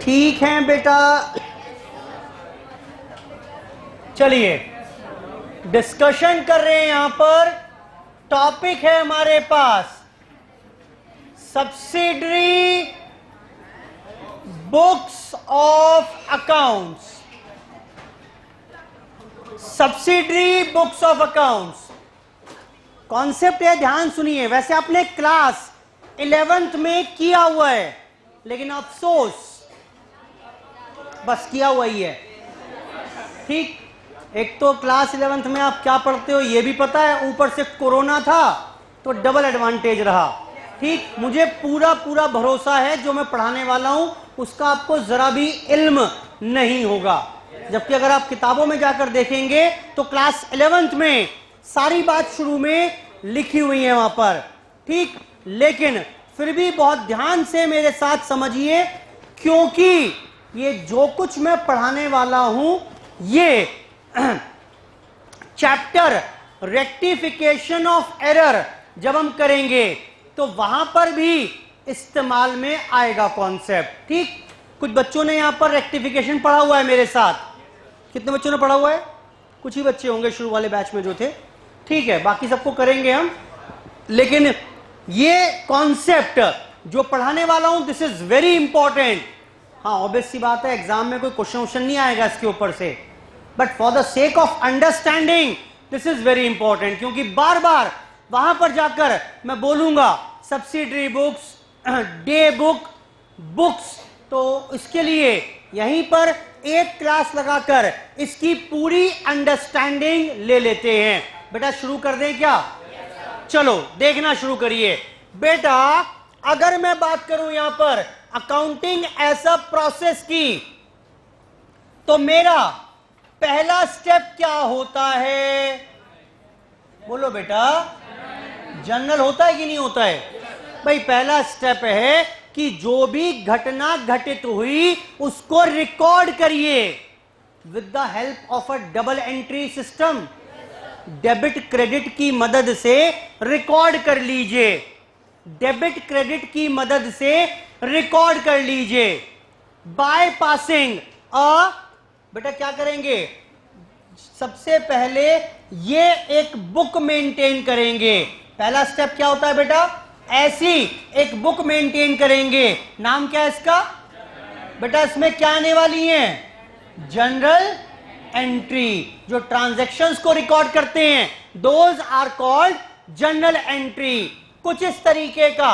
ठीक है बेटा, चलिए डिस्कशन कर रहे हैं। यहां पर टॉपिक है हमारे पास subsidiary books of accounts. Subsidiary books of accounts concept है, ध्यान सुनिए। वैसे आपने क्लास 11th में किया हुआ है, लेकिन अफसोस बस किया हुआ ही है। ठीक, एक तो क्लास 11th में आप क्या पढ़ते हो ये भी पता है, ऊपर से कोरोना था तो डबल एडवांटेज रहा। ठीक, मुझे पूरा पूरा भरोसा है जो मैं पढ़ाने वाला हूं उसका आपको जरा भी इल्म नहीं होगा। जबकि अगर आप किताबों में जाकर देखेंगे तो क्लास 11th में सारी बात शुरू में लिखी हुई है वहां पर। ठीक, लेकिन फिर भी बहुत ध्यान से मेरे साथ समझिए, क्योंकि ये जो कुछ मैं पढ़ाने वाला हूं ये चैप्टर रेक्टिफिकेशन ऑफ एरर जब हम करेंगे तो वहां पर भी इस्तेमाल में आएगा कॉन्सेप्ट। ठीक, कुछ बच्चों ने यहां पर रेक्टिफिकेशन पढ़ा हुआ है मेरे साथ। कितने बच्चों ने पढ़ा हुआ है? कुछ ही बच्चे होंगे शुरू वाले बैच में जो थे। ठीक है, बाकी सबको करेंगे हम। लेकिन ये कॉन्सेप्ट जो पढ़ाने वाला हूं दिस इज वेरी इंपॉर्टेंट। हाँ, ऑब्वियस सी बात है एग्जाम में कोई क्वेश्चन नहीं आएगा इसके ऊपर से, but for the sake of understanding this is very important, क्योंकि बार बार वहां पर जाकर मैं बोलूंगा सब्सिडरी बुक्स, डे बुक्स, तो इसके लिए यहीं पर एक क्लास लगाकर इसकी पूरी अंडरस्टैंडिंग ले लेते हैं। बेटा शुरू कर दें क्या? चलो देखना शुरू करिए। बेटा अगर मैं बात करूं यहां पर अकाउंटिंग एज अ प्रोसेस की, तो मेरा पहला स्टेप क्या होता है? बोलो बेटा, जर्नल होता है कि नहीं होता है? भाई पहला स्टेप है कि जो भी घटना घटित हुई उसको रिकॉर्ड करिए with the help of a double entry system. Debit credit की मदद से रिकॉर्ड कर लीजिए, डेबिट क्रेडिट की मदद से रिकॉर्ड कर लीजिए। बाय पासिंग बेटा क्या करेंगे? सबसे पहले ये एक बुक मेंटेन करेंगे। पहला स्टेप क्या होता है बेटा? ऐसी एक बुक मेंटेन करेंगे। नाम क्या है इसका? बेटा इसमें क्या आने वाली है? General entry. जो ट्रांजैक्शंस को रिकॉर्ड करते हैं those are called general entry. कुछ इस तरीके का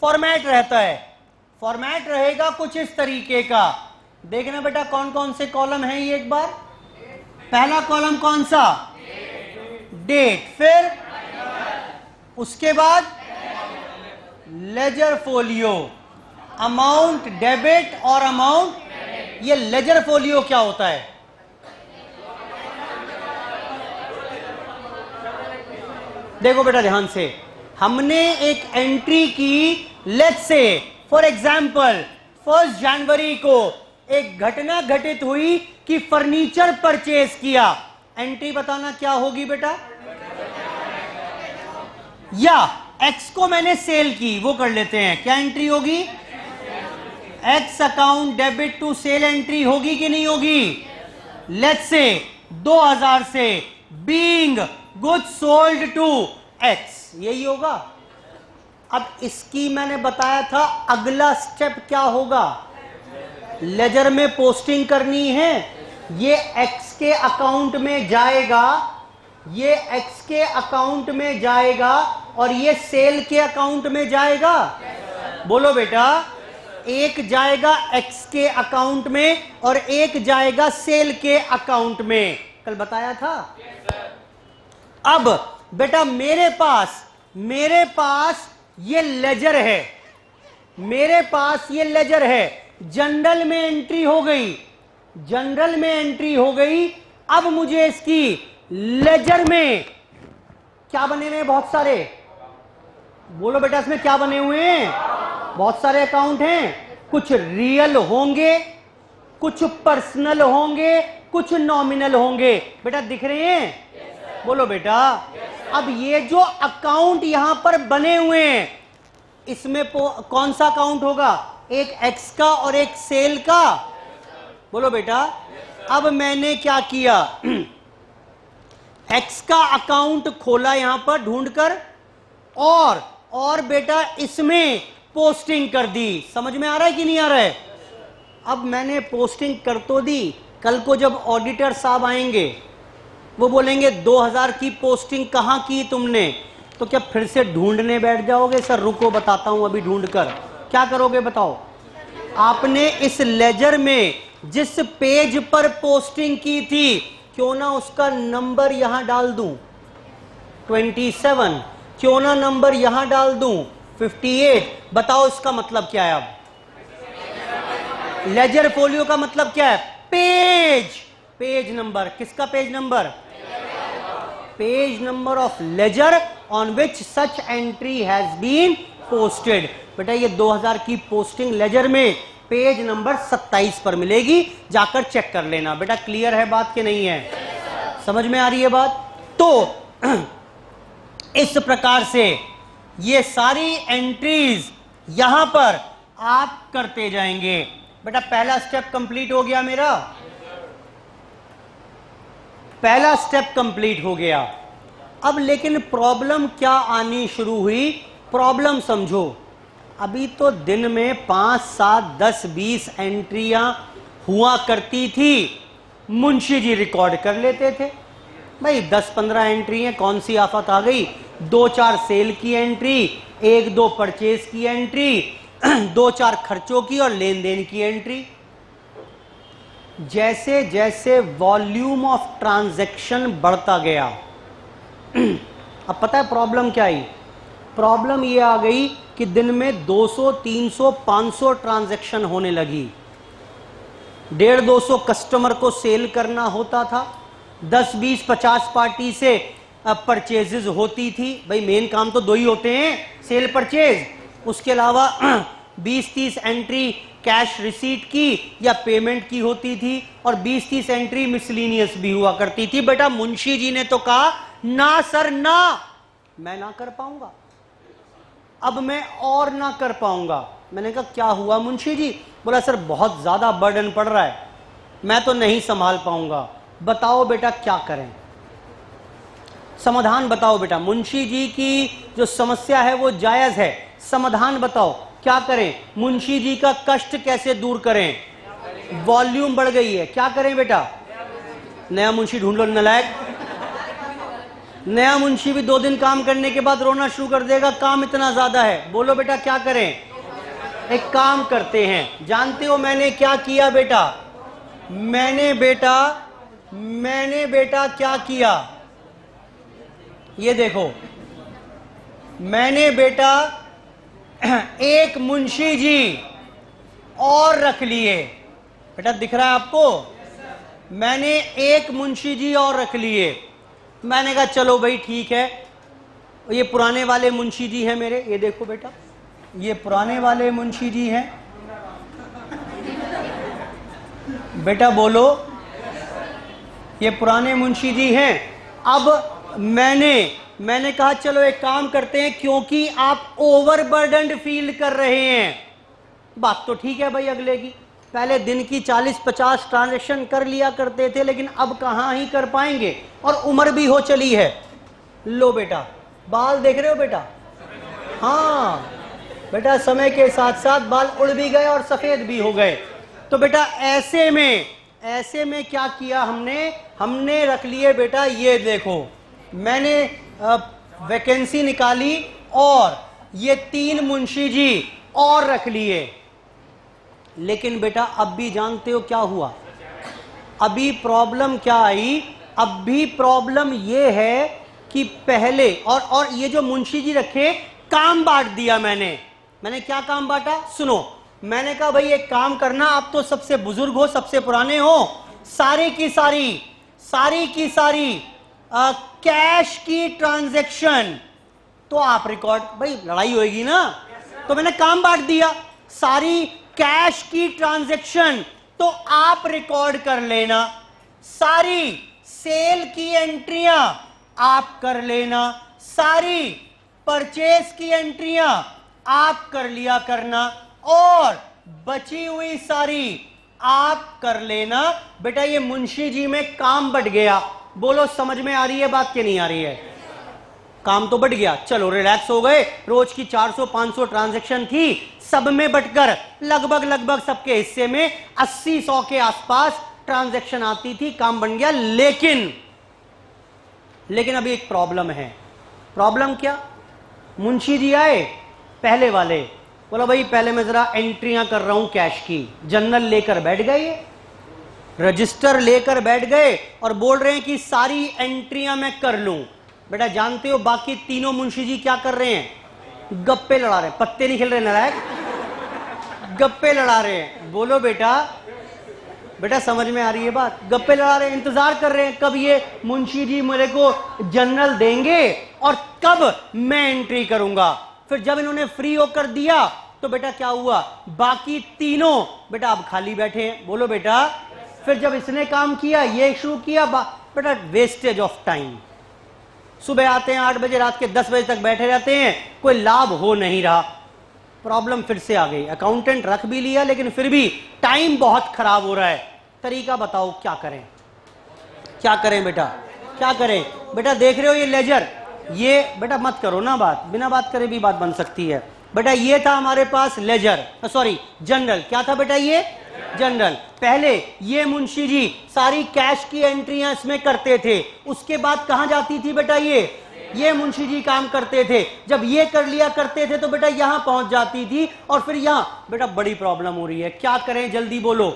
फॉर्मेट रहता है, फॉर्मेट रहेगा कुछ इस तरीके का। देखना बेटा कौन कौन से कॉलम है ये एक बार। पहला कॉलम कौन सा? डेट। फिर उसके बाद लेजर फोलियो, अमाउंट डेबिट और अमाउंट। ये लेजर फोलियो क्या होता है? देखो बेटा ध्यान से, हमने एक एंट्री की, लेट्स से फॉर एग्जांपल 1 जनवरी को एक घटना घटित हुई कि फर्नीचर परचेज किया। एंट्री बताना क्या होगी बेटा? या एक्स को मैंने सेल की, वो कर लेते हैं, क्या एंट्री होगी? X account debit to sale entry होगी कि नहीं होगी? लेट्स से 2000 से being goods sold to X, यही होगा। अब इसकी मैंने बताया था अगला स्टेप क्या होगा? लेजर में पोस्टिंग करनी है। ये एक्स के अकाउंट में जाएगा, ये एक्स के अकाउंट में जाएगा और ये सेल के अकाउंट में जाएगा। बोलो बेटा, एक जाएगा एक्स के अकाउंट में और एक जाएगा सेल के अकाउंट में, कल बताया था। अब बेटा मेरे पास ये लेजर है, मेरे पास ये लेजर है। जनरल में एंट्री हो गई, जनरल में एंट्री हो गई। अब मुझे इसकी लेजर में क्या बने हुए हैं? बहुत सारे। बोलो बेटा इसमें क्या बने हुए हैं? बहुत सारे अकाउंट हैं। कुछ रियल होंगे, कुछ पर्सनल होंगे, कुछ नॉमिनल होंगे। बेटा दिख रहे हैं? बोलो बेटा। अब ये जो अकाउंट यहां पर बने हुए हैं इसमें कौन सा अकाउंट होगा? एक एक्स का और एक सेल का। बोलो बेटा। अब मैंने क्या किया, एक्स का अकाउंट खोला यहां पर ढूंढकर, और बेटा इसमें पोस्टिंग कर दी। समझ में आ रहा है कि नहीं आ रहा है? अब मैंने पोस्टिंग कर तो दी, कल को जब ऑडिटर साहब आएंगे वो बोलेंगे 2000 की पोस्टिंग कहां की तुमने, तो क्या फिर से ढूंढने बैठ जाओगे? सर रुको बताता हूं अभी ढूंढकर। क्या करोगे बताओ? आपने इस लेजर में जिस पेज पर पोस्टिंग की थी, क्यों ना उसका नंबर यहां डाल दूं 27, क्यों ना नंबर यहां डाल दूं 58। बताओ इसका मतलब क्या है? अब लेजर फोलियो का मतलब क्या है? Page number. किसका page number? Page number of ledger on which such entry has been posted. बेटा ये 2000 की पोस्टिंग लेजर में पेज नंबर 27 पर मिलेगी, जाकर चेक कर लेना। बेटा क्लियर है बात कि नहीं है? समझ में आ रही है बात? तो इस प्रकार से ये सारी एंट्रीज यहां पर आप करते जाएंगे। बेटा पहला स्टेप कंप्लीट हो गया मेरा, पहला स्टेप कंप्लीट हो गया। अब लेकिन प्रॉब्लम क्या आनी शुरू हुई? प्रॉब्लम समझो। अभी तो दिन में 5, 7, 10, 20 एंट्रियां हुआ करती थी, मुंशी जी रिकॉर्ड कर लेते थे। भाई 10-15 एंट्री है, कौन सी आफत आ गई? 2-4 सेल की एंट्री, 1-2 परचेज की एंट्री, 2-4 खर्चों की और लेन देन की एंट्री। जैसे जैसे वॉल्यूम ऑफ ट्रांजैक्शन बढ़ता गया, अब पता है प्रॉब्लम क्या आई? प्रॉब्लम ये आ गई कि दिन में 200, 300, 500 ट्रांजैक्शन होने लगी। 150-200 कस्टमर को सेल करना होता था, 10, 20, 50 पार्टी से परचेजेस होती थी। भाई मेन काम तो 2 ही होते हैं, सेल परचेज। उसके अलावा 20-30 एंट्री कैश रिसीट की या पेमेंट की होती थी, और 20-30 एंट्री मिसलिनियस भी हुआ करती थी। बेटा मुंशी जी ने तो कहा ना सर ना, मैं ना कर पाऊंगा, अब मैं और ना कर पाऊंगा। मैंने कहा क्या हुआ मुंशी जी? बोला सर बहुत ज्यादा बर्डन पड़ रहा है, मैं तो नहीं संभाल पाऊंगा। बताओ बेटा क्या करें? समाधान बताओ बेटा। मुंशी जी की जो समस्या है वो जायज है, समाधान बताओ क्या करें? मुंशी जी का कष्ट कैसे दूर करें? वॉल्यूम बढ़ गई है, क्या करें बेटा? नया मुंशी ढूंढ लो नलायक। नया मुंशी भी 2 दिन काम करने के बाद रोना शुरू कर देगा, काम इतना ज्यादा है। बोलो बेटा क्या करें? एक काम करते हैं, जानते हो मैंने क्या किया बेटा? मैंने बेटा क्या किया? ये देखो, मैंने बेटा एक मुंशी जी और रख लिए। बेटा दिख रहा है आपको? मैंने एक मुंशी जी और रख लिए। मैंने कहा चलो भाई ठीक है, ये पुराने वाले मुंशी जी हैं मेरे, ये देखो बेटा, ये पुराने वाले मुंशी जी हैं। बेटा बोलो, ये पुराने मुंशी जी हैं। अब मैंने कहा चलो एक काम करते हैं, क्योंकि आप ओवरबर्डन्ड फील कर रहे हैं। बात तो ठीक है भाई अगले की, पहले दिन की 40-50 ट्रांजैक्शन कर लिया करते थे, लेकिन अब कहां ही कर पाएंगे, और उम्र भी हो चली है। लो बेटा, बाल देख रहे हो बेटा? हाँ बेटा, समय के साथ साथ बाल उड़ भी गए और सफेद भी हो गए। तो बेटा ऐसे में क्या किया हमने रख लिए बेटा, ये देखो मैंने वैकेंसी निकाली और ये 3 मुंशी जी और रख लिए। लेकिन बेटा अब भी जानते हो क्या हुआ? अभी प्रॉब्लम क्या आई? अब भी प्रॉब्लम ये है कि पहले और ये जो मुंशी जी रखे, काम बांट दिया मैंने क्या काम बांटा? सुनो, मैंने कहा भाई एक काम करना, आप तो सबसे बुजुर्ग हो, सबसे पुराने हो, सारी की सारी कैश की ट्रांजैक्शन तो आप रिकॉर्ड, भाई लड़ाई होगी ना, तो मैंने काम बांट दिया, सारी कैश की ट्रांजैक्शन तो आप रिकॉर्ड कर लेना, सारी सेल की एंट्रियां आप कर लेना, सारी परचेज की एंट्रियां आप कर लिया करना, और बची हुई सारी आप कर लेना। बेटा ये मुंशी जी में काम बढ़ गया। बोलो समझ में आ रही है बात कि नहीं आ रही है? काम तो बढ़ गया, चलो रिलैक्स हो गए। रोज की 400-500 ट्रांजैक्शन थी, सब में बटकर लगभग लगभग सबके हिस्से में 80-100 के आसपास ट्रांजैक्शन आती थी, काम बन गया। लेकिन अभी एक प्रॉब्लम है। प्रॉब्लम क्या? मुंशी जी आए पहले वाले, बोला भाई पहले मैं जरा एंट्रियां कर रहा हूं कैश की। जनरल लेकर बैठ गए, रजिस्टर लेकर बैठ गए और बोल रहे हैं कि सारी एंट्रियां मैं कर लूं। बेटा जानते हो बाकी तीनों मुंशी जी क्या कर रहे हैं? गप्पे लड़ा रहे हैं। पत्ते नहीं खेल रहे नालायक, गप्पे लड़ा रहे हैं। बोलो बेटा, बेटा समझ में आ रही है बात? गप्पे लड़ा रहे हैं, इंतजार कर रहे हैं कब ये मुंशी जी मेरे को जनरल देंगे और कब मैं एंट्री करूंगा। फिर जब इन्होंने फ्री होकर दिया तो बेटा क्या हुआ? बाकी तीनों बेटा अब खाली बैठे हैं। बोलो बेटा, फिर जब इसने काम किया, ये शुरू किया, बेटा वेस्टेज ऑफ टाइम। सुबह आते हैं 8 बजे, रात के 10 बजे तक बैठे रहते हैं, कोई लाभ हो नहीं रहा। प्रॉब्लम फिर से आ गई। अकाउंटेंट रख भी लिया लेकिन फिर भी टाइम बहुत खराब हो रहा है। तरीका बताओ क्या करें? क्या करें बेटा, क्या करें? बेटा देख रहे हो ये लेजर, ये बेटा मत करो ना बात, बिना बात करे भी बात बन सकती है। बेटा ये था हमारे पास लेजर, सॉरी जनरल। क्या था बेटा? ये जनरल। पहले ये मुंशी जी सारी कैश की एंट्रियां इसमें करते थे, उसके बाद कहां जाती थी बेटा? ये मुंशी जी काम करते थे। जब ये कर लिया करते थे तो बेटा यहां पहुंच जाती थी और फिर यहां बेटा बड़ी प्रॉब्लम हो रही है। क्या करें जल्दी बोलो,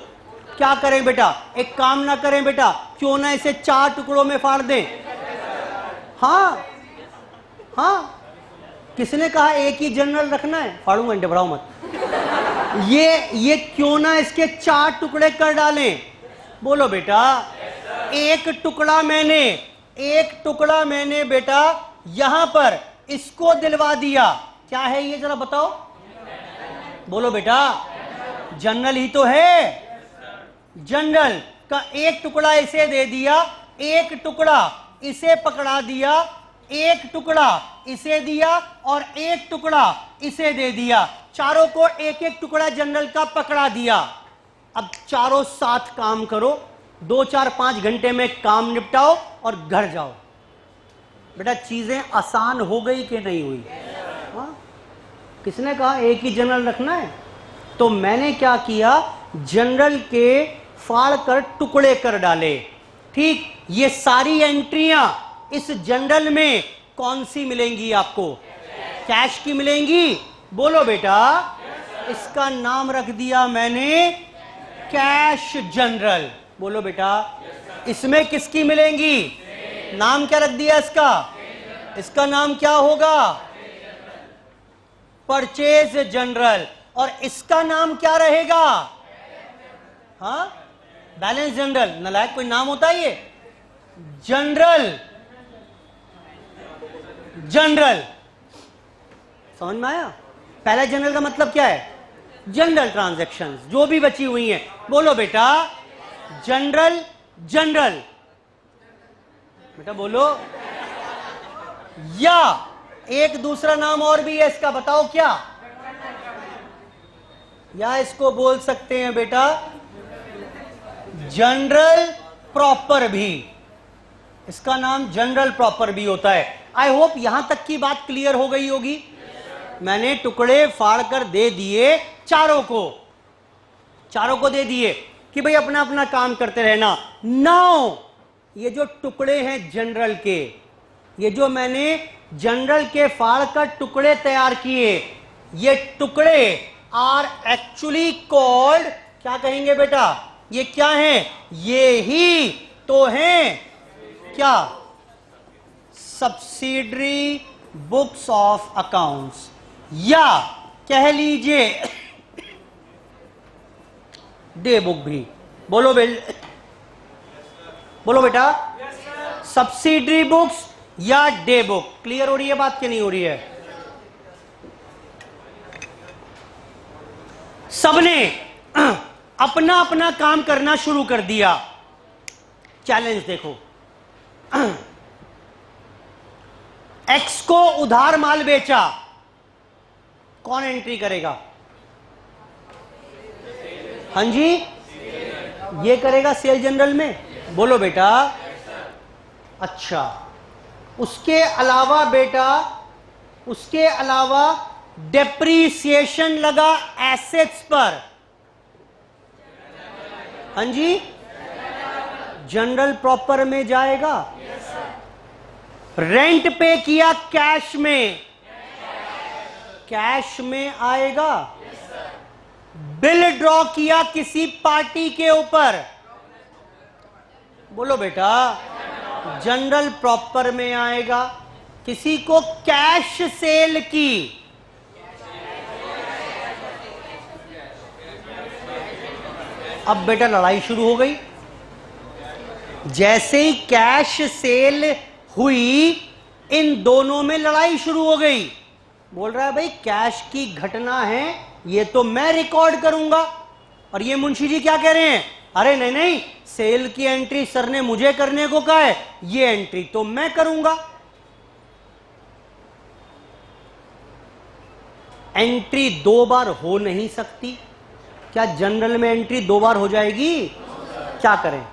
क्या करें बेटा? एक काम ना करें बेटा, क्यों ना इसे 4 टुकड़ों में फाड़ दें? हाँ हाँ, किसने कहा एक ही जनरल रखना है? फाड़ूंगा, घबराओ मत। ये क्यों ना इसके 4 टुकड़े कर डालें? बोलो बेटा, एक टुकड़ा मैंने बेटा यहां पर इसको दिलवा दिया। क्या है ये जरा बताओ? बोलो बेटा, जनरल ही तो है। जनरल का एक टुकड़ा इसे दे दिया, एक टुकड़ा इसे पकड़ा दिया, एक टुकड़ा इसे दिया और एक टुकड़ा इसे दे दिया। चारों को एक एक टुकड़ा जनरल का पकड़ा दिया। अब चारों साथ काम करो, 2-4-5 घंटे में काम निपटाओ और घर जाओ। बेटा चीजें आसान हो गई कि नहीं हुई? हाँ? किसने कहा एक ही जनरल रखना है? तो मैंने क्या किया, जनरल के फाड़ कर टुकड़े कर डाले। ठीक, ये सारी एंट्रियां इस जनरल में कौन सी मिलेंगी आपको? कैश की मिलेंगी। बोलो बेटा, इसका नाम रख दिया मैंने कैश जनरल। बोलो बेटा, इसमें किसकी मिलेंगी? नाम क्या रख दिया इसका? इसका नाम क्या होगा? Purchase general. और इसका नाम क्या रहेगा? हाँ, बैलेंस जनरल। नालायक, कोई नाम होता है ये? जनरल समझ में आया? पहला जनरल का मतलब क्या है? जनरल ट्रांजैक्शंस जो भी बची हुई हैं। बोलो बेटा, जनरल बेटा बोलो। या एक दूसरा नाम और भी है इसका, बताओ क्या? या इसको बोल सकते हैं बेटा जनरल प्रॉपर भी। इसका नाम जनरल प्रॉपर भी होता है। आई होप यहां तक की बात क्लियर हो गई होगी। मैंने टुकड़े फाड़ कर दे दिए चारों को दे दिए कि भाई अपना अपना काम करते रहना। नाउ ये जो टुकड़े हैं जनरल के, ये जो मैंने जनरल के फाड़ कर टुकड़े तैयार किए, ये टुकड़े आर एक्चुअली कॉल्ड, क्या कहेंगे बेटा? ये क्या है? ये ही तो हैं क्या? सब्सिडरी बुक्स ऑफ अकाउंट्स, या कह लीजिए डे बुक भी। बोलो बेटा, सब्सिडरी बुक्स या डे बुक। क्लियर हो रही है बात कि नहीं हो रही है? सबने अपना अपना काम करना शुरू कर दिया। चैलेंज देखो, एक्स को उधार माल बेचा, कौन एंट्री करेगा? हाँ जी, ये करेगा सेल जनरल में, बोलो बेटा। अच्छा, उसके अलावा बेटा, उसके अलावा डेप्रीसिएशन लगा एसेट्स पर, हाँ जी, जनरल प्रॉपर में जाएगा। रेंट पे किया कैश में, कैश में आएगा। बिल ड्रॉ किया किसी पार्टी के ऊपर, बोलो बेटा, जनरल प्रॉपर में आएगा। किसी को कैश सेल की, अब बेटा लड़ाई शुरू हो गई। जैसे ही कैश सेल हुई, इन दोनों में लड़ाई शुरू हो गई। बोल रहा है भाई कैश की घटना है, ये तो मैं रिकॉर्ड करूंगा। और ये मुंशी जी क्या कह रहे हैं, अरे नहीं नहीं, सेल की एंट्री सर ने मुझे करने को कहा है, ये एंट्री तो मैं करूंगा। एंट्री दो बार हो नहीं सकती। क्या जनरल में एंट्री दो बार हो जाएगी? क्या करें,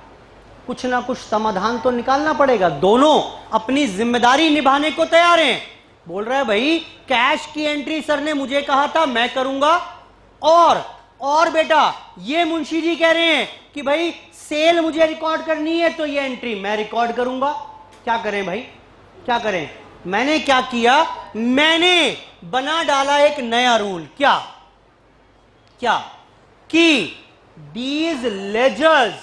कुछ ना कुछ समाधान तो निकालना पड़ेगा। दोनों अपनी जिम्मेदारी निभाने को तैयार हैं। बोल रहा है भाई कैश की एंट्री सर ने मुझे कहा था, मैं करूंगा। और बेटा ये मुंशी जी कह रहे हैं कि भाई सेल मुझे रिकॉर्ड करनी है, तो ये एंट्री मैं रिकॉर्ड करूंगा। क्या करें भाई, क्या करें? मैंने क्या किया, मैंने बना डाला एक नया रूल। क्या क्या कि these ledgers,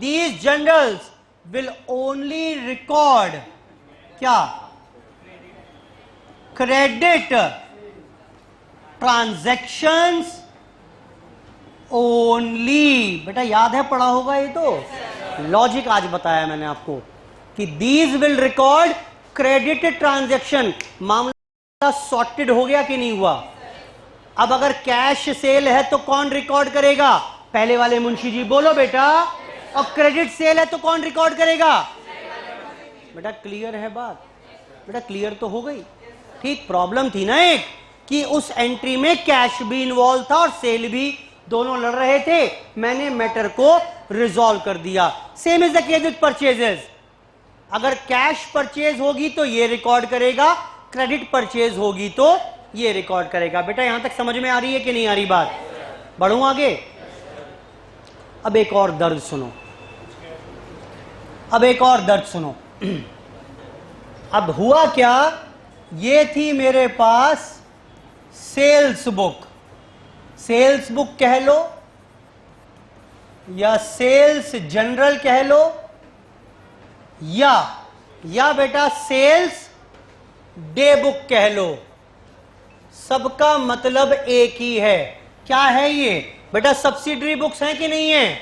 these journals will only record क्या, credit transactions only। बेटा याद है, पढ़ा होगा ये तो। लॉजिक आज बताया मैंने आपको कि these will record credit transaction। मामला सॉर्टेड हो गया कि नहीं हुआ? अब अगर कैश सेल है तो कौन रिकॉर्ड करेगा? पहले वाले मुंशी जी, बोलो बेटा। और क्रेडिट सेल है तो कौन रिकॉर्ड करेगा? बेटा क्लियर है बात? बेटा क्लियर तो हो गई। ठीक, प्रॉब्लम थी ना एक कि उस एंट्री में कैश भी इन्वॉल्व था और सेल भी, दोनों लड़ रहे थे। मैंने मैटर को रिजॉल्व कर दिया। Same is the case with purchases. अगर कैश परचेज होगी तो ये रिकॉर्ड करेगा, क्रेडिट परचेज होगी तो ये रिकॉर्ड करेगा। बेटा यहां तक समझ में आ रही है कि नहीं आ रही बात? बढ़ूं आगे? अब एक और दर्द सुनो, अब एक और दर्द सुनो। अब हुआ क्या, ये थी मेरे पास सेल्स बुक। सेल्स बुक कह लो या सेल्स जनरल कह लो, या बेटा सेल्स डे बुक कह लो, सबका मतलब एक ही है। क्या है ये? बेटा सब्सिडरी बुक्स हैं कि नहीं है?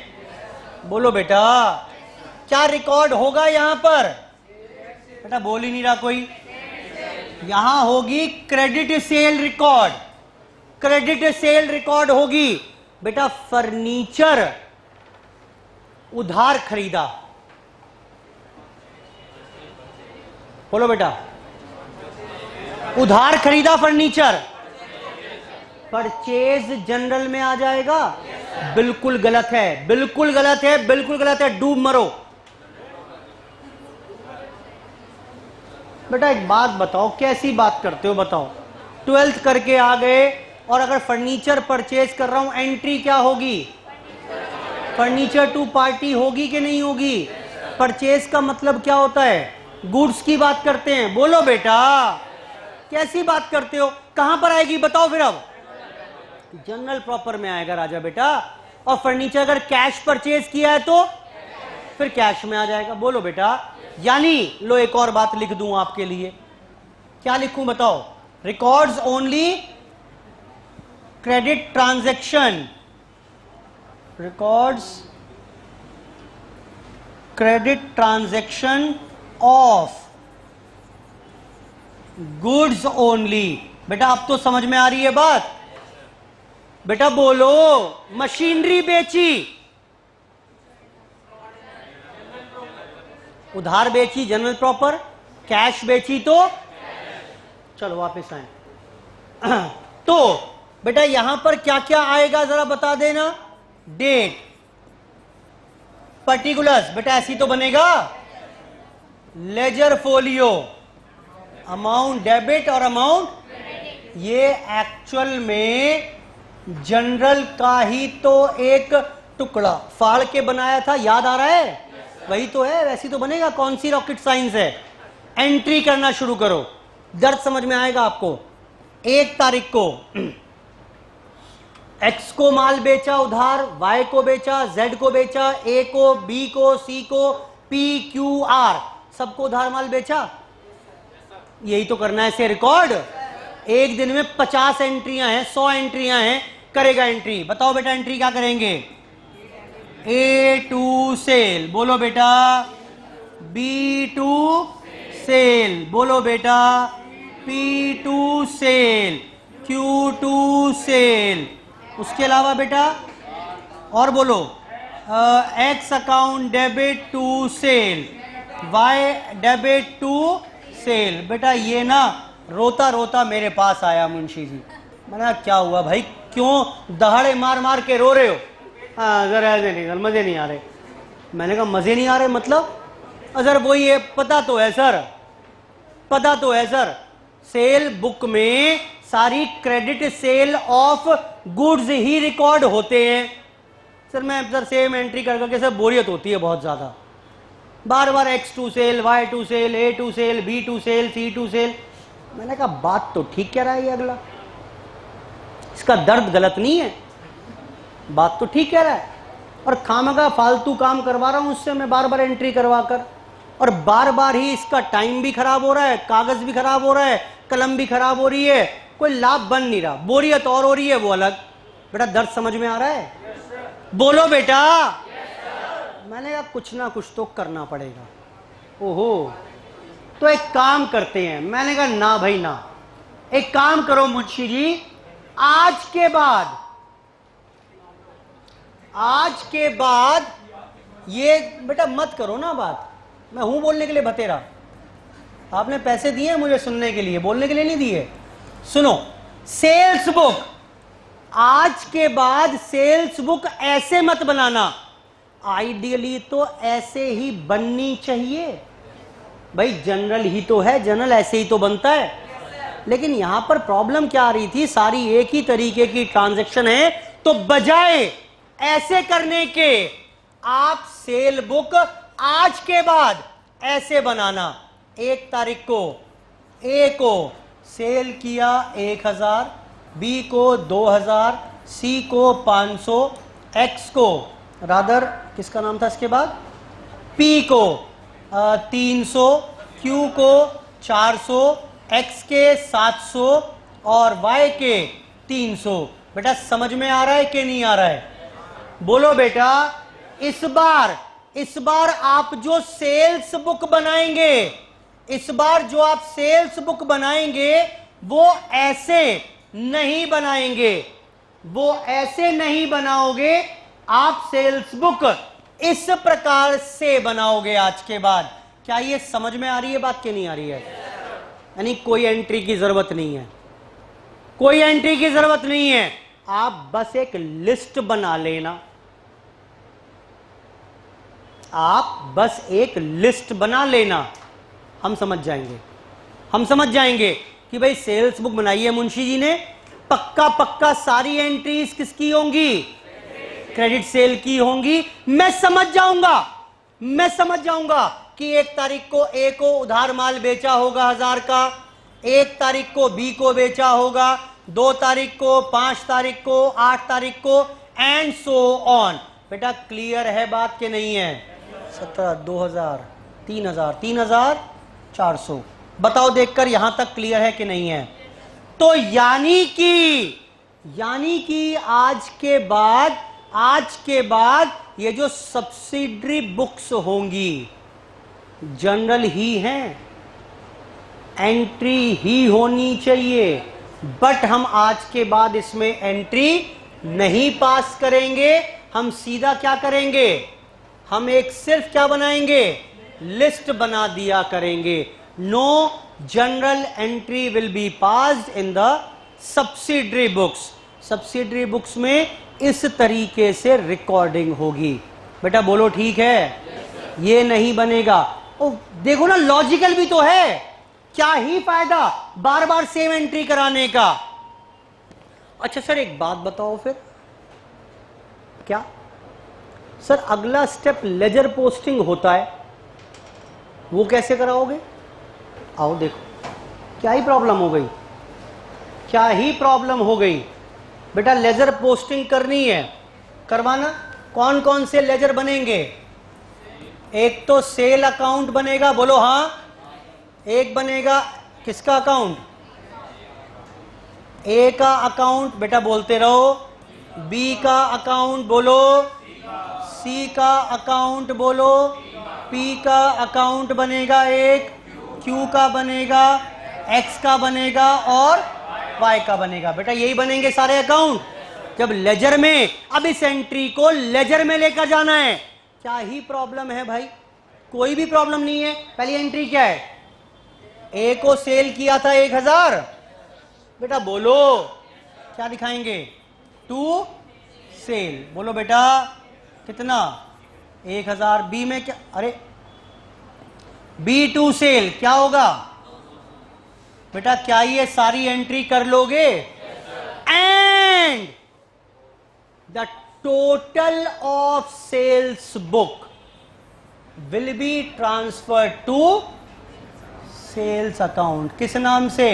बोलो बेटा, क्या रिकॉर्ड होगा यहां पर? बेटा बोल ही नहीं रहा कोई। यहां होगी credit sale record, credit sale record होगी। बेटा फर्नीचर उधार खरीदा, बोलो बेटा, उधार खरीदा फर्नीचर, परचेज जनरल में आ जाएगा। बिल्कुल गलत है, बिल्कुल गलत है, बिल्कुल गलत है, डूब मरो। बेटा एक बात बताओ, कैसी बात करते हो बताओ? 12th करके आ गए और अगर फर्नीचर परचेज कर रहा हूं, एंट्री क्या होगी? फर्नीचर टू पार्टी होगी कि नहीं होगी? परचेज का मतलब क्या होता है? गुड्स की बात करते हैं। बोलो बेटा, कैसी बात करते हो? कहां पर आएगी बताओ फिर? अब जनरल प्रॉपर में आएगा राजा बेटा। और फर्नीचर अगर कैश परचेज किया है तो फिर कैश में आ जाएगा। बोलो बेटा, यानी लो एक और बात लिख दूं आपके लिए। क्या लिखूं बताओ? Records only credit transaction, records credit transaction of goods only. बेटा अब तो समझ में आ रही है बात? बेटा बोलो, मशीनरी बेची, उधार बेची जनरल प्रॉपर, कैश बेची तो चलो वापस आए। तो बेटा यहां पर क्या क्या आएगा जरा बता देना। डेट, पर्टिकुलर्स, बेटा ऐसी तो बनेगा। लेजर फोलियो, अमाउंट डेबिट और अमाउंट, ये एक्चुअल में जनरल का ही तो एक टुकड़ा फाड़ के बनाया था, याद आ रहा है? वही तो है, वैसी तो बनेगा। कौन सी रॉकेट साइंस है? एंट्री करना शुरू करो, दर्द समझ में आएगा आपको। 1 तारीख को एक्स को माल बेचा उधार, वाई को बेचा, जेड को बेचा, ए को, बी को, सी को, पी, क्यू, आर, सबको उधार माल बेचा। यही तो करना है इसे रिकॉर्ड। एक दिन में 50 एंट्रियां हैं, 100 एंट्रियां हैं, करेगा एंट्री। बताओ बेटा एंट्री क्या करेंगे? ए टू सेल, बोलो बेटा। बी टू सेल, बोलो बेटा। P to sale, Q to sale, उसके अलावा बेटा और बोलो। X account debit to cell, Y debit to sale. बेटा ये ना रोता रोता मेरे पास आया मुंशी जी। मैंने क्या हुआ भाई, क्यों दहाड़े मार मार के रो रहे हो? हाँ जरा नहीं, मजे नहीं आ रहे। मैंने कहा मजे नहीं आ रहे मतलब? सर वो ये पता तो है सर, पता तो है सर, सेल बुक में सारी credit sale of goods he record होते हैं। सर मैं सर सेम एंट्री कर करके सर बोरियत होती है बहुत ज्यादा, बार बार X to cell, Y to sell, A to sell, B to sell, C to sell. मैंने कहा बात तो ठीक कह रहा है ये अगला, इसका दर्द गलत नहीं है, बात तो ठीक कह रहा है। और खामखा फालतू काम करवा रहा हूं उससे मैं बार बार एंट्री करवा कर, और बार बार ही इसका टाइम भी खराब हो रहा है, कागज भी खराब हो रहा है, कलम भी खराब हो रही है, कोई लाभ बन नहीं रहा, बोरियत और हो रही है वो अलग। बेटा दर्द समझ में आ रहा है? बोलो बेटा। मैंने कहा कुछ ना कुछ तो करना पड़ेगा। ओहो, तो एक काम करते हैं। मैंने कहा ना भाई ना, एक काम करो मुंशी जी, आज के बाद ये बेटा मत करो ना बात। मैं हूं बोलने के लिए भतेरा, आपने पैसे दिए मुझे सुनने के लिए, बोलने के लिए नहीं दिए। सुनो, सेल्स बुक, आज के बाद सेल्स बुक ऐसे मत बनाना, आइडियली तो ऐसे ही बननी चाहिए। भाई जनरल ही तो है, जनरल ऐसे ही तो बनता है। लेकिन यहां पर प्रॉब्लम क्या आ रही थी, सारी एक ही तरीके की ट्रांजैक्शन है, तो बजाय ऐसे करने के आप सेल बुक आज के बाद ऐसे बनाना। 1 तारीख को ए को सेल किया 1000, बी को 2000, सी को 500, एक्स को रादर किसका नाम था इसके बाद, पी को 300, क्यू को 400, एक्स के 700 और वाई के 300। बेटा समझ में आ रहा है कि नहीं आ रहा है? बोलो बेटा। इस बार आप जो सेल्स बुक बनाएंगे, इस बार जो आप सेल्स बुक बनाएंगे वो ऐसे नहीं बनाएंगे, वो ऐसे नहीं बनाओगे, आप सेल्स बुक इस प्रकार से बनाओगे आज के बाद। क्या ये समझ में आ रही है बात कि नहीं आ रही है? यानी कोई एंट्री की जरूरत नहीं है, कोई एंट्री की जरूरत नहीं है, आप बस एक लिस्ट बना लेना, आप बस एक लिस्ट बना लेना। हम समझ जाएंगे कि भाई सेल्स बुक बनाई है मुंशी जी ने, पक्का सारी एंट्रीज किसकी होंगी? क्रेडिट सेल की होंगी। मैं समझ जाऊंगा कि 1 तारीख को ए को उधार माल बेचा होगा 1000 का, 1 तारीख को बी को बेचा होगा, 2 तारीख को, 5 तारीख को, 8 तारीख को, एंड सो ऑन। बेटा क्लियर है बात के नहीं है? 17, 2000, 3000, 3400। बताओ देखकर यहां तक क्लियर है कि नहीं है? तो यानी कि आज के बाद ये जो सब्सिडरी बुक्स होंगी जनरल ही हैं, एंट्री ही होनी चाहिए, बट हम आज के बाद इसमें एंट्री नहीं पास करेंगे। हम सीधा क्या करेंगे? हम एक सिर्फ क्या बनाएंगे? लिस्ट बना दिया करेंगे। No general entry will be passed in the subsidiary books. Subsidiary books में इस तरीके से रिकॉर्डिंग होगी। बेटा बोलो ठीक है? ये नहीं बनेगा। ओ देखो ना, लॉजिकल भी तो है, क्या ही फायदा बार बार सेम एंट्री कराने का। अच्छा सर एक बात बताओ फिर, क्या सर अगला स्टेप लेजर पोस्टिंग होता है, वो कैसे कराओगे? आओ देखो, क्या ही प्रॉब्लम हो गई, क्या ही प्रॉब्लम हो गई। बेटा लेजर पोस्टिंग करनी है, करवाना। कौन कौन से लेजर बनेंगे? एक तो सेल अकाउंट बनेगा, बोलो हाँ। एक बनेगा किसका अकाउंट? ए का अकाउंट, बेटा बोलते रहो। बी का अकाउंट बोलो, सी का अकाउंट बोलो, पी का अकाउंट बनेगा एक, क्यू का बनेगा, एक्स का बनेगा और वाई का बनेगा। बेटा यही बनेंगे सारे अकाउंट जब लेजर में, अब इस एंट्री को लेजर में लेकर जाना है। क्या ही प्रॉब्लम है भाई? कोई भी प्रॉब्लम नहीं है। पहली एंट्री क्या है? ए को सेल किया था 1000। बेटा बोलो क्या दिखाएंगे? टू सेल, बोलो बेटा कितना? 1000। बी में क्या? अरे बी टू सेल क्या होगा? बेटा क्या ये सारी एंट्री कर लोगे? And the total of sales book will be transferred to sales account. किस नाम से?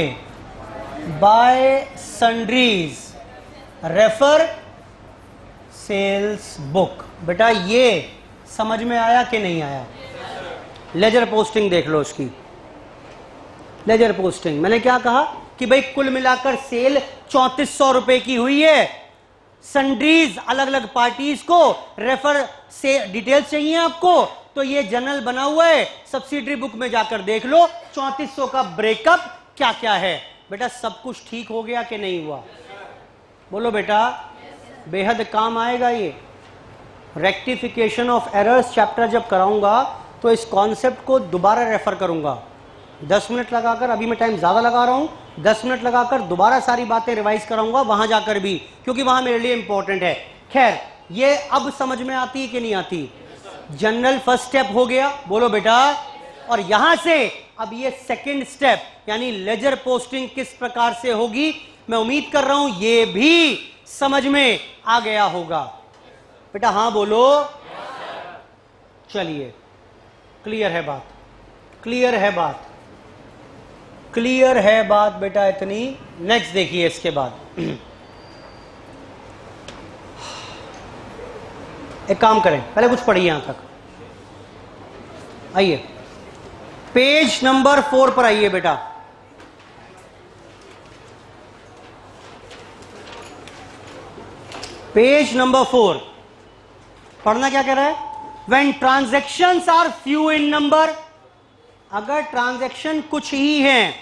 By sundries refer sales book. बेटा ये समझ में आया कि नहीं आया? लेजर पोस्टिंग देख लो उसकी। लेजर पोस्टिंग मैंने क्या कहा कि भाई कुल मिलाकर सेल 3400 रुपए की हुई है। सन्ड्रीज अलग अलग पार्टीज को रेफर से डिटेल्स चाहिए आपको, तो ये जनरल बना हुआ है, सब्सिडरी बुक में जाकर देख लो 3400 का ब्रेकअप क्या क्या है। बेटा सब कुछ ठीक हो गया कि नहीं हुआ? बोलो बेटा, बेहद काम आएगा ये। रेक्टिफिकेशन ऑफ एरर्स चैप्टर जब कराऊंगा तो इस कॉन्सेप्ट को दोबारा रेफर करूंगा 10 मिनट लगाकर। अभी मैं टाइम ज़्यादा लगा रहा हूँ, 10 मिनट लगाकर दोबारा सारी बातें रिवाइज कराऊंगा वहां जाकर भी, क्योंकि वहां मेरे लिए इंपॉर्टेंट है। खैर ये अब समझ में आती है कि नहीं आती? जनरल फर्स्ट स्टेप हो गया, बोलो बेटा। और यहां से अब ये सेकंड स्टेप यानी लेजर पोस्टिंग किस प्रकार से होगी, मैं उम्मीद कर रहा हूं ये भी समझ में आ गया होगा। बेटा हाँ बोलो। चलिए क्लियर है बात, क्लियर है बात, क्लियर है बात बेटा इतनी। नेक्स्ट देखिए इसके बाद एक काम करें, पहले कुछ पढ़िए यहां तक। आइए पेज नंबर 4 पर आइए बेटा। पेज नंबर 4 पढ़ना क्या कह रहा है? When transactions are few in number, अगर ट्रांजैक्शन कुछ ही हैं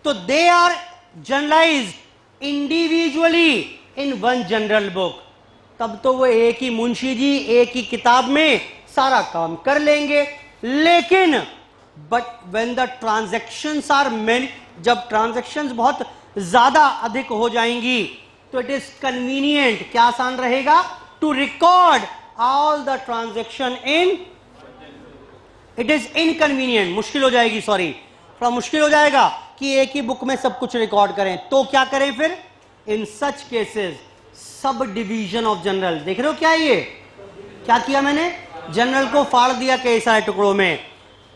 तो they are generalized individually in one general book, तब तो वो एक ही मुंशी जी एक ही किताब में सारा काम कर लेंगे। लेकिन but when the transactions are many, जब ट्रांजैक्शंस बहुत ज्यादा अधिक हो जाएंगी तो इट इज कन्वीनियंट, क्या आसान रहेगा? To record all the transaction in, it is inconvenient, मुश्किल हो जाएगी, सॉरी थोड़ा मुश्किल हो जाएगा कि एक ही बुक में सब कुछ रिकॉर्ड करें। तो क्या करें फिर? In such cases subdivision of journal, देख रहे हो क्या ये क्या किया मैंने? जनरल को फाड़ दिया कई सारे टुकड़ों में।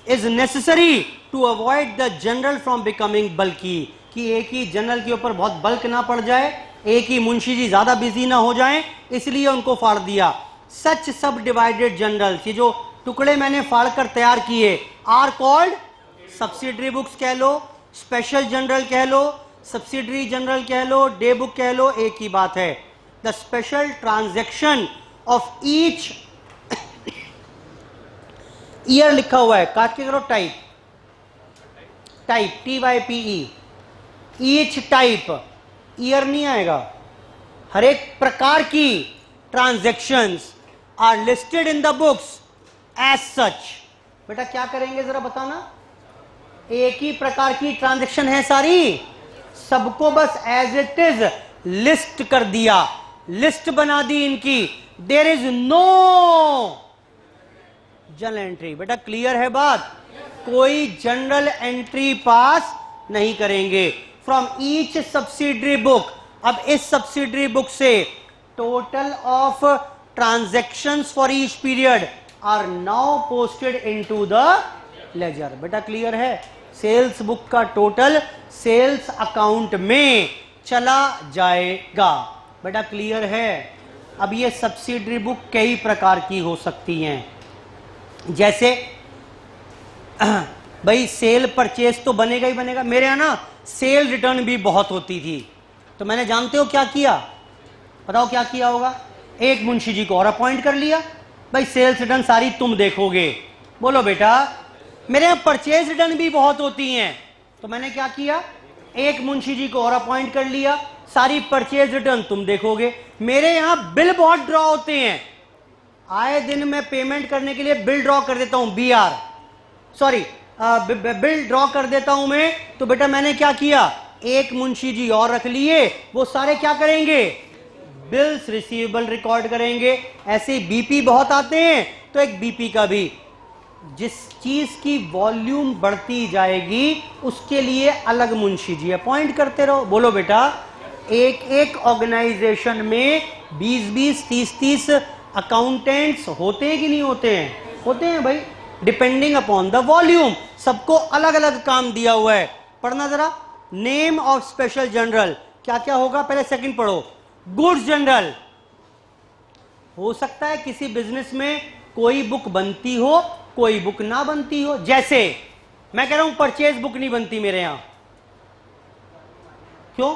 Is necessary to avoid the journal from becoming bulky, कि एक ही जनरल के ऊपर बहुत बल्क ना पड़ जाए, एक ही मुंशी जी ज्यादा बिजी ना हो जाएं, इसलिए उनको फाड़ दिया। सच सब डिवाइडेड जनरल, ये जो टुकड़े मैंने फाड़कर तैयार किए आर कॉल्ड सब्सिडरी बुक्स कह लो, स्पेशल जनरल कह लो, सब्सिडरी जनरल कह लो, डे बुक कह लो, एक ही बात है। The special transaction of each year लिखा हुआ है, काट के करो type, type TYPE, each type, year नहीं आएगा। हर एक प्रकार की transactions are listed in the books as such. बेटा क्या करेंगे जरा बताना? एक ही प्रकार की ट्रांजैक्शन है सारी, सबको बस एज इट इज लिस्ट कर दिया, लिस्ट बना दी इनकी, there is no general entry. बेटा क्लियर है बात, कोई जनरल एंट्री पास नहीं करेंगे फ्रॉम ईच सब्सिडरी बुक। अब इस सब्सिडरी बुक से total of transactions for each period are now posted into the ledger. बेटा क्लियर है, सेल्स बुक का टोटल सेल्स अकाउंट में चला जाएगा। बेटा क्लियर है। अब ये सब्सिडरी बुक कई प्रकार की हो सकती हैं, जैसे भाई सेल परचेज तो बनेगा ही बनेगा। मेरे यहाँ ना सेल रिटर्न भी बहुत होती थी, तो मैंने जानते हो क्या किया, बताओ क्या किया होगा, एक मुंशी जी को और अपॉइंट कर लिया, भाई सेल्स रिटर्न सारी तुम देखोगे। बोलो बेटा, मेरे यहाँ परचेज रिटर्न भी बहुत होती हैं, तो मैंने क्या किया, एक मुंशी जी को और अपॉइंट कर लिया, सारी परचेज रिटर्न तुम देखोगे। मेरे यहाँ बिल बहुत ड्रॉ होते हैं, आए दिन मैं पेमेंट करने के लिए बिल ड्रॉ कर देता हूं, BR सॉरी बिल ड्रॉ कर देता हूं मैं। तो बेटा मैंने क्या किया, एक मुंशी जी और रख लिए, वो सारे क्या करेंगे, बिल्स रिसीवेबल रिकॉर्ड करेंगे। ऐसे बीपी बहुत आते हैं, तो एक बीपी का भी, जिस चीज की वॉल्यूम बढ़ती जाएगी उसके लिए अलग मुंशी जी अपॉइंट करते रहो। बोलो बेटा, एक एक ऑर्गेनाइजेशन में 20-20, 30-30 अकाउंटेंट्स होते हैं कि नहीं होते हैं? होते हैं भाई, डिपेंडिंग अपॉन द वॉल्यूम, सबको अलग अलग काम दिया हुआ है। पढ़ना जरा, नेम ऑफ स्पेशल जनरल क्या क्या होगा, पहले सेकंड पढ़ो। गुड्स जनरल, हो सकता है किसी बिजनेस में कोई बुक बनती हो, कोई बुक ना बनती हो। जैसे मैं कह रहा हूं परचेज बुक नहीं बनती मेरे यहां, क्यों?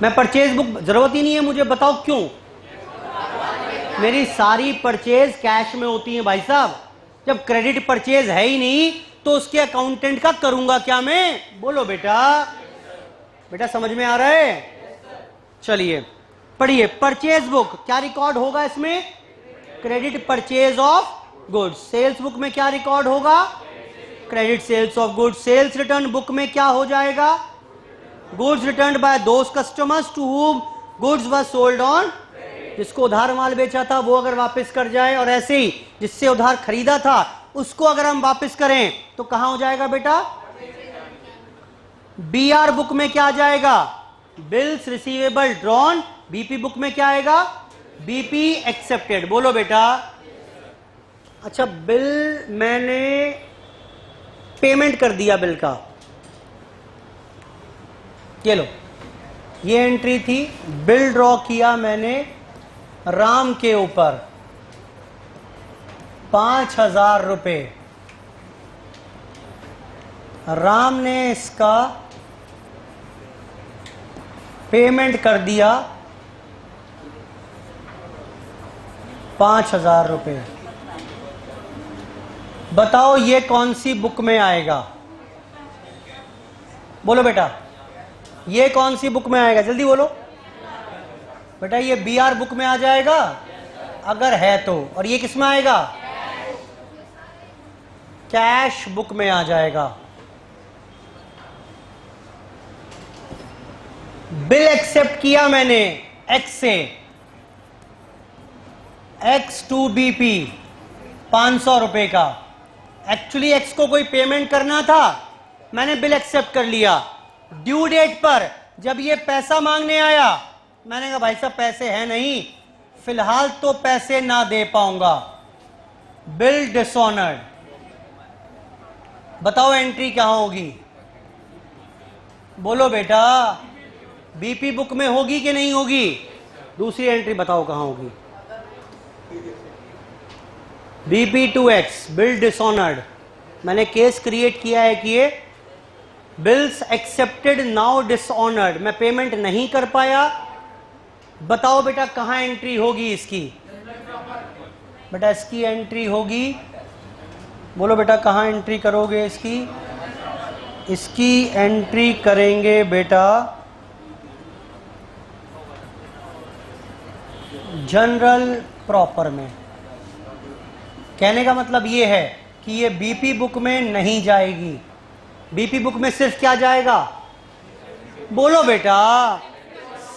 मैं परचेज बुक जरूरत ही नहीं है मुझे, बताओ क्यों? मेरी सारी परचेज कैश में होती है भाई साहब। जब क्रेडिट परचेज है ही नहीं तो उसके अकाउंटेंट का करूंगा क्या मैं? बोलो बेटा, बेटा समझ में आ रहा है? चलिए पढ़िए, परचेज बुक क्या रिकॉर्ड होगा इसमें? Credit purchase of goods. Sales book में क्या रिकॉर्ड होगा? Credit sales of goods. Sales return book में क्या हो जाएगा? Goods return by those customers to whom goods was sold on. जिसको उधार माल बेचा था वो अगर वापस कर जाए, और ऐसे ही जिससे उधार खरीदा था उसको अगर हम वापस करें तो कहां हो जाएगा बेटा? BR बुक में क्या आ जाएगा? Bills receivable drawn. BP book में क्या आएगा? BP accepted. बोलो बेटा। अच्छा, बिल मैंने पेमेंट कर दिया बिल का, ये लो, ये एंट्री थी, बिल ड्रॉ किया मैंने राम के ऊपर 5,000 रुपए। राम ने इसका पेमेंट कर दिया 5,000 रुपए। बताओ ये कौन सी बुक में आएगा? बोलो बेटा, ये कौन सी बुक में आएगा? जल्दी बोलो बेटा। ये BR बुक में आ जाएगा अगर है तो, और ये किस में आएगा? कैश बुक में आ जाएगा। बिल एक्सेप्ट किया मैंने X से, X टू BP 500 रुपए का। एक्चुअली X को कोई पेमेंट करना था, मैंने बिल एक्सेप्ट कर लिया। ड्यू डेट पर जब ये पैसा मांगने आया, मैंने कहा भाई साहब पैसे हैं नहीं, फिलहाल तो पैसे ना दे पाऊंगा। Bill dishonoured. बताओ एंट्री क्या होगी? बोलो बेटा, BP बुक में होगी कि नहीं होगी? दूसरी एंट्री बताओ कहां होगी? BP to X, bill dishonoured. मैंने केस क्रिएट किया है कि ये बिल्स एक्सेप्टेड नाउ डिसऑनर्ड, मैं पेमेंट नहीं कर पाया। बताओ बेटा कहां एंट्री होगी इसकी? बेटा इसकी एंट्री होगी, बोलो बेटा कहां एंट्री करोगे इसकी? इसकी एंट्री करेंगे बेटा जनरल प्रॉपर में। कहने का मतलब ये है कि ये BP बुक में नहीं जाएगी, बीपी बुक में सिर्फ क्या जाएगा, बोलो बेटा,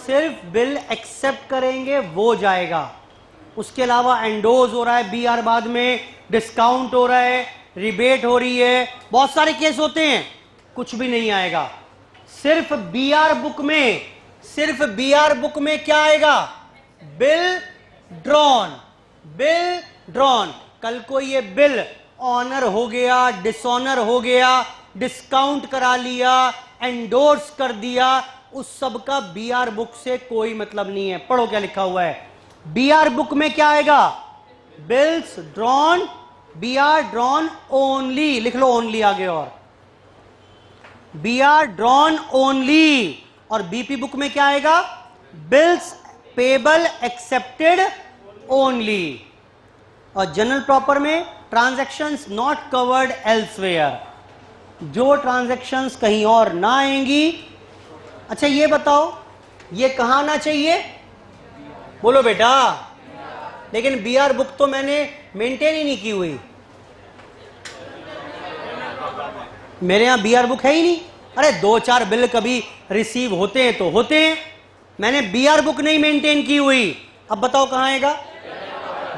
सिर्फ बिल एक्सेप्ट करेंगे वो जाएगा। उसके अलावा एंडोज हो रहा है, बीआर बाद में, डिस्काउंट हो रहा है, रिबेट हो रही है, बहुत सारे केस होते हैं, कुछ भी नहीं आएगा। सिर्फ बीआर बुक में, सिर्फ बीआर बुक में क्या आएगा, बिल ड्रॉन, बिल ड्रॉन। कल को ये बिल ऑनर हो गया, डिसऑनर हो गया, डिस्काउंट करा लिया, एंडोर्स कर दिया, उस सब का बीआर बुक से कोई मतलब नहीं है। पढ़ो क्या लिखा हुआ है, बीआर बुक में क्या आएगा, bills drawn, BR drawn only, लिख लो ओनली आगे, और बीआर ड्रॉन ओनली। और बीपी बुक में क्या आएगा, बिल्स पेबल एक्सेप्टेड ओनली। और जनरल प्रॉपर में ट्रांजैक्शंस नॉट कवर्ड एल्सवेयर, जो ट्रांजैक्शंस कहीं और ना आएंगी। अच्छा ये बताओ, ये कहां आना चाहिए, बोलो बेटा, लेकिन बीआर बुक तो मैंने मेंटेन ही नहीं की हुई, मेरे यहां बीआर बुक है ही नहीं। अरे 2-4 बिल कभी रिसीव होते हैं तो होते हैं, मैंने बीआर बुक नहीं मेंटेन की हुई। अब बताओ कहां आएगा,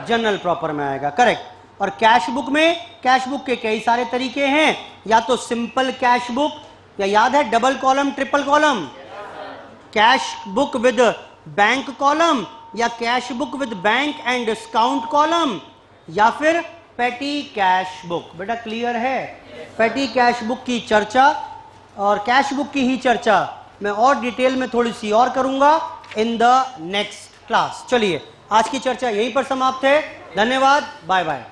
जनरल प्रॉपर में आएगा, करेक्ट। और कैश बुक में, कैश बुक के कई सारे तरीके हैं, या तो सिंपल कैश बुक, या याद है double column triple column, cash book with bank column, या cash book with bank and discount column, या फिर पेटी कैश बुक। बेटा क्लियर है, पेटी कैश बुक की चर्चा और कैश बुक की ही चर्चा मैं और डिटेल में थोड़ी सी और करूंगा इन द नेक्स्ट क्लास। चलिए आज की चर्चा यहीं पर समाप्त है, धन्यवाद, बाय बाय।